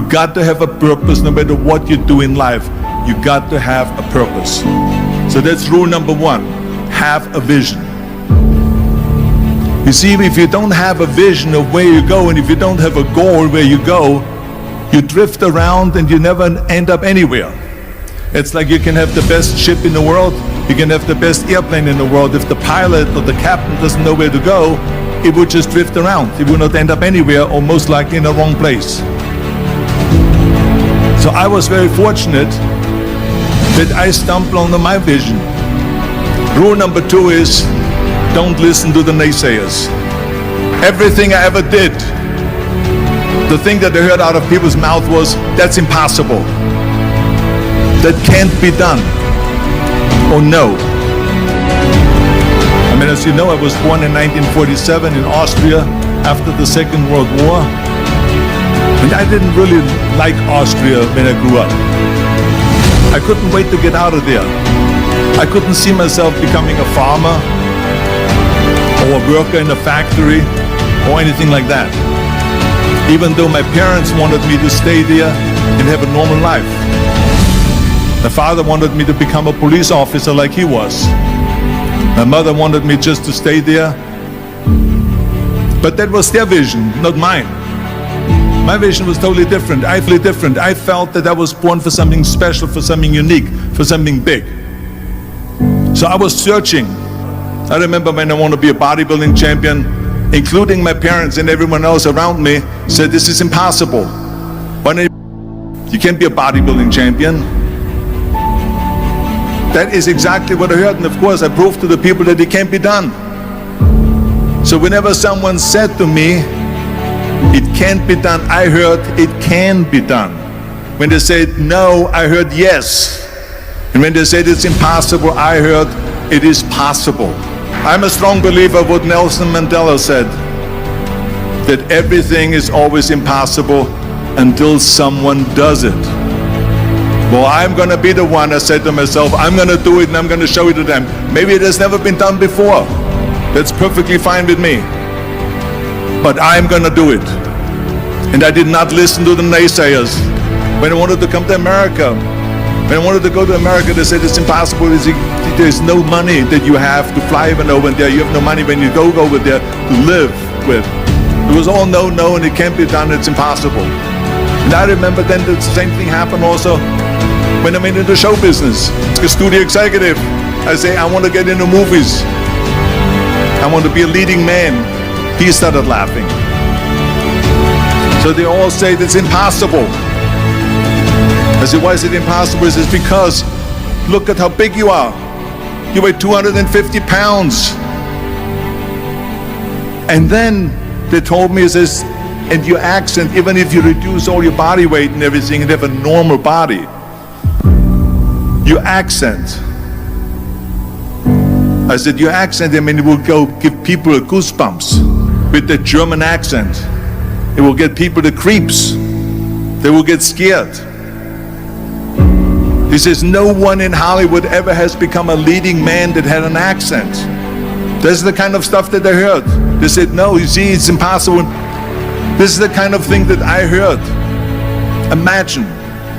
got to have a purpose no matter what you do in life. You got to have a purpose. So that's rule number one, have a vision. You see, if you don't have a vision of where you go, and if you don't have a goal where you go, you drift around and you never end up anywhere. It's like you can have the best ship in the world, you can have the best airplane in the world. If the pilot or the captain doesn't know where to go, it would just drift around. It would not end up anywhere, or most likely in the wrong place. So I was very fortunate that I stumbled onto my vision. Rule number two is, don't listen to the naysayers. Everything I ever did, the thing that I heard out of people's mouth was, that's impossible. That can't be done. Or no. I mean, as you know, I was born in 1947 in Austria after the Second World War. And I didn't really like Austria when I grew up. I couldn't wait to get out of there. I couldn't see myself becoming a farmer or a worker in a factory or anything like that. Even though my parents wanted me to stay there and have a normal life. My father wanted me to become a police officer like he was. My mother wanted me just to stay there. But that was their vision, not mine. My vision was totally different. I felt that I was born for something special, for something unique, for something big. So I was searching. I remember when I wanted to be a bodybuilding champion, including my parents and everyone else around me, said this is impossible. You can't be a bodybuilding champion. That is exactly what I heard, and of course I proved to the people that it can't be done. So whenever someone said to me, it can't be done, I heard it can be done. When they said no, I heard yes. And when they said it's impossible, I heard it is possible. I'm a strong believer of what Nelson Mandela said, that everything is always impossible until someone does it. Well, I'm going to be the one, I said to myself, I'm going to do it and I'm going to show it to them. Maybe it has never been done before. That's perfectly fine with me. But I'm going to do it. And I did not listen to the naysayers. When I wanted to come to America, when I wanted to go to America, they said it's impossible. There's no money that you have to fly even over there. You have no money when you go over there to live with. It was all no, and it can't be done, it's impossible. And I remember then the same thing happened also when I went into show business. A studio executive, I say, I want to get into movies. I want to be a leading man. He started laughing. So they all say it's impossible. I said, why is it impossible? He says, because look at how big you are. You weigh 250 pounds. And then they told me, he says, and your accent, even if you reduce all your body weight and everything and have a normal body, your accent. I said, your accent, I mean, it will go give people a goosebumps with the German accent. It will get people the creeps. They will get scared. He says, no one in Hollywood ever has become a leading man that had an accent. This is the kind of stuff that I heard. They said, no, you see, it's impossible. This is the kind of thing that I heard. Imagine,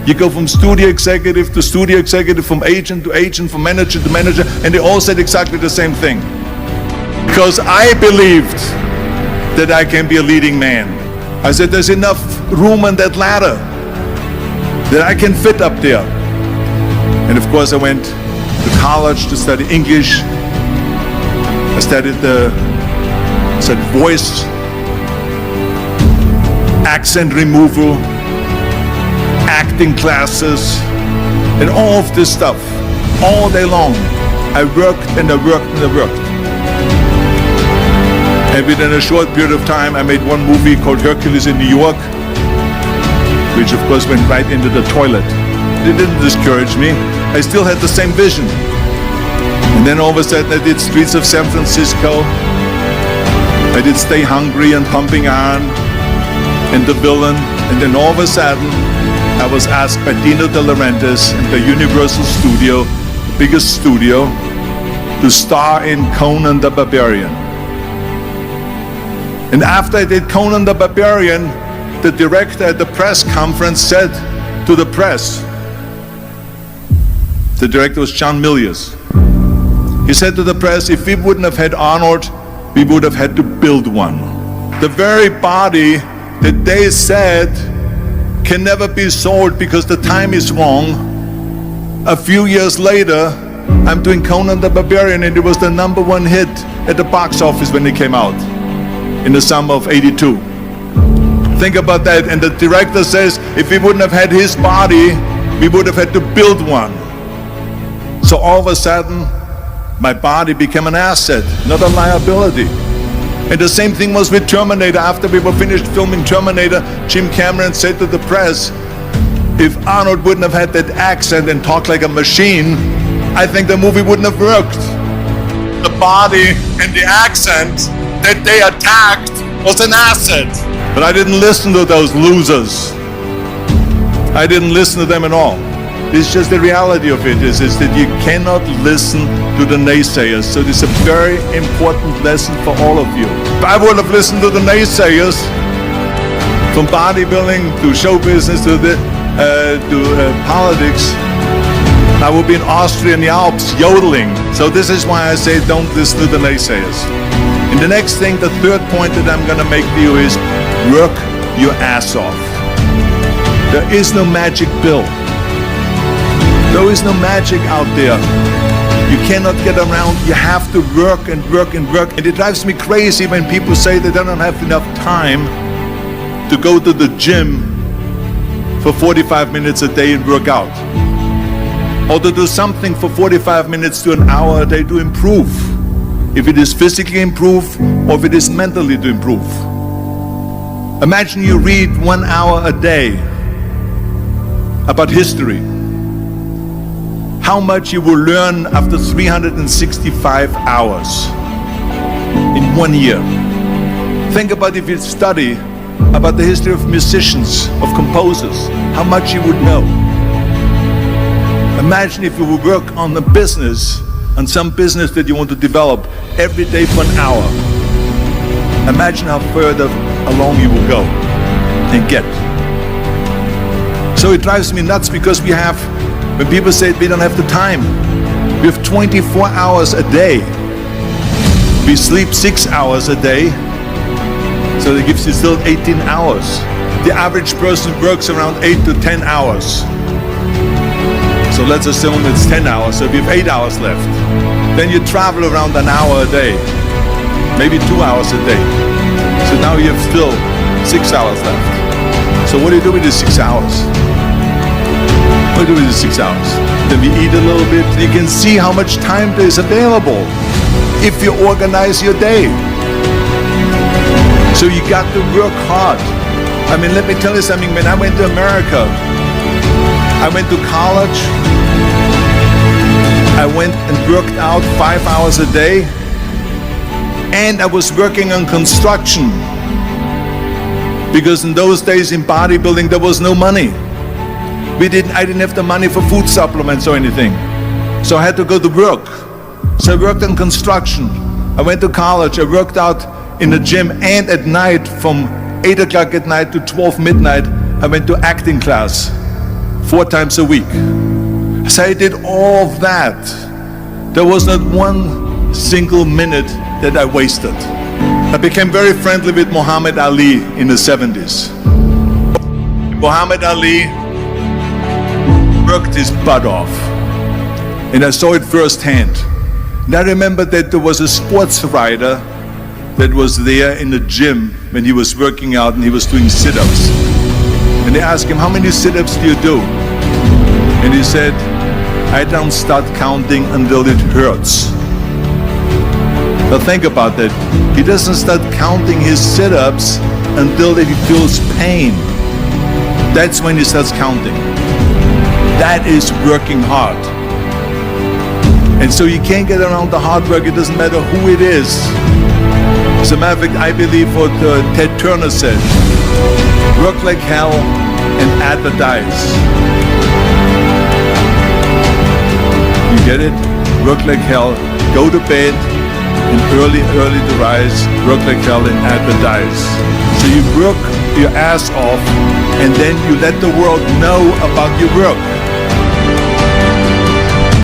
you go from studio executive to studio executive, from agent to agent, from manager to manager, and they all said exactly the same thing. Because I believed that I can be a leading man. I said, there's enough room on that ladder that I can fit up there. And of course I went to college to study English. I studied voice, accent removal, acting classes, and all of this stuff. All day long, I worked and I worked and I worked. And within a short period of time, I made one movie called Hercules in New York, which of course went right into the toilet. It didn't discourage me. I still had the same vision. And then all of a sudden I did Streets of San Francisco. I did Stay Hungry and Pumping Iron and The Villain. And then all of a sudden I was asked by Dino De Laurentiis and the Universal Studio, the biggest studio, to star in Conan the Barbarian. And after I did Conan the Barbarian, the director at the press conference said to the press, the director was John Milius. He said to the press, if we wouldn't have had Arnold, we would have had to build one. The very body that they said can never be sold because the time is wrong. A few years later, I'm doing Conan the Barbarian, and it was the #1 hit at the box office when it came out in the summer of '82. Think about that. And the director says, if we wouldn't have had his body, we would have had to build one. So all of a sudden, my body became an asset, not a liability. And the same thing was with Terminator. After we were finished filming Terminator, Jim Cameron said to the press, if Arnold wouldn't have had that accent and talked like a machine, I think the movie wouldn't have worked. The body and the accent that they attacked was an asset. But I didn't listen to those losers. I didn't listen to them at all. It's just the reality of it is that you cannot listen to the naysayers. So this is a very important lesson for all of you. If I would have listened to the naysayers, from bodybuilding to show business to politics, I would be in Austria in the Alps yodeling. So this is why I say don't listen to the naysayers. And the next thing, the third point that I'm going to make to you is work your ass off. There is no magic pill. There is no magic out there. You cannot get around. You have to work and work and work. And it drives me crazy when people say they don't have enough time to go to the gym for 45 minutes a day and work out. Or to do something for 45 minutes to an hour a day to improve. If it is physically improve or if it is mentally to improve. Imagine you read 1 hour a day about history. How much you will learn after 365 hours in 1 year. Think about if you study about the history of musicians, of composers, how much you would know. Imagine if you would work on a business, on some business that you want to develop every day for an hour. Imagine how further along you will go and get. So it drives me nuts because we have, when people say we don't have the time, we have 24 hours a day. We sleep 6 hours a day, so that gives you still 18 hours. The average person works around 8 to 10 hours. So let's assume it's 10 hours, so we have 8 hours left. Then you travel around an hour a day, maybe 2 hours a day. So now you have still 6 hours left. So what do you do with the 6 hours? What do you do with the 6 hours? Then we eat a little bit. You can see how much time there is available if you organize your day. So you got to work hard. I mean, let me tell you something. When I went to America, I went to college. I went and worked out 5 hours a day. And I was working on construction. Because in those days in bodybuilding, there was no money. I didn't have the money for food supplements or anything. So I had to go to work. So I worked on construction. I went to college. I worked out in the gym, and at night from 8 o'clock at night to 12 midnight, I went to acting class 4 times a week. So I did all of that. There was not one single minute that I wasted. I became very friendly with Muhammad Ali in the 70s. Muhammad Ali worked his butt off, and I saw it firsthand. And I remember that there was a sports writer that was there in the gym when he was working out and he was doing sit-ups. And they asked him, how many sit-ups do you do? And he said, I don't start counting until it hurts. Now think about that. He doesn't start counting his sit-ups until he feels pain. That's when he starts counting. That is working hard. And so you can't get around the hard work. It doesn't matter who it is. As a matter of fact, I believe what Ted Turner said, work like hell and advertise. You get it? Work like hell, go to bed, and early to rise, work like hell and advertise. So you work your ass off and then you let the world know about your work.